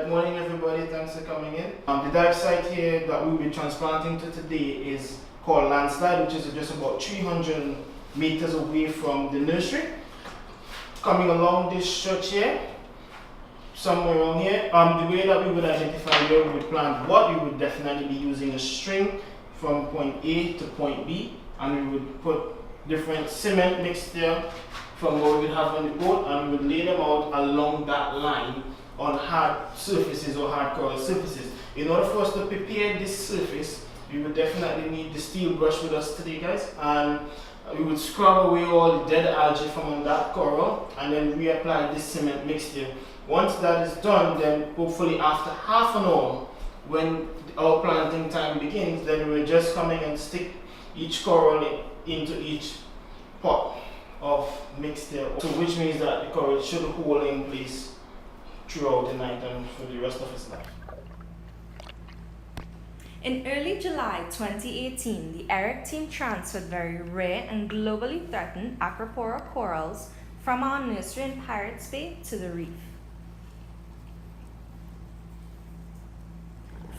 Alright, morning everybody, thanks for coming in. The dive site here that we'll be transplanting to today is called Landslide, which is just about 300 meters away from the nursery. Coming along this stretch here, somewhere around here, the way that we would identify where we would plant what, we would definitely be using a string from point A to point B, and we would put different cement mixture from what we would have on the boat, and we would lay them out along that line on hard surfaces or hard coral surfaces. In order for us to prepare this surface, we would definitely need the steel brush with us today, guys, and we would scrub away all the dead algae from on that coral and then reapply this cement mixture. Once that is done, then hopefully after half an hour, when our planting time begins, then we're just coming and stick each coral into each pot of mixture, so which means that the coral should hold in place throughout the night and for the rest of its life. In early July 2018, the ERIC team transferred very rare and globally threatened acropora corals from our nursery in Pirates Bay to the reef.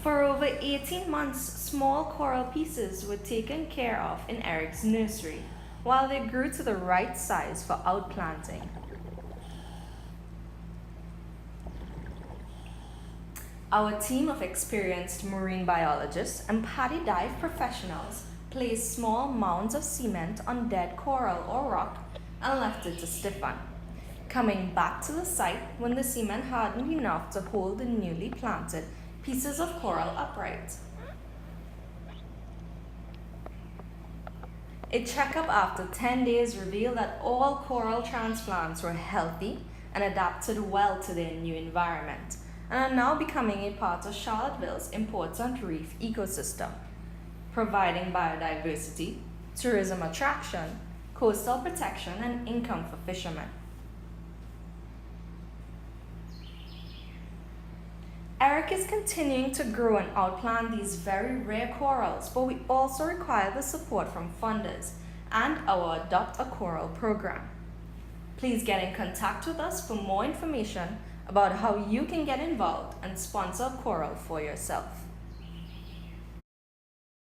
For over 18 months, small coral pieces were taken care of in ERIC's nursery, while they grew to the right size for outplanting. Our team of experienced marine biologists and paddy dive professionals placed small mounds of cement on dead coral or rock and left it to stiffen, coming back to the site when the cement hardened enough to hold the newly planted pieces of coral upright. A checkup after 10 days revealed that all coral transplants were healthy and adapted well to their new environment, and are now becoming a part of Charlotteville's important reef ecosystem, providing biodiversity, tourism attraction, coastal protection, and income for fishermen. ERIC is continuing to grow and outplant these very rare corals, but we also require the support from funders and our Adopt a Coral program. Please get in contact with us for more information about how you can get involved and sponsor a coral for yourself.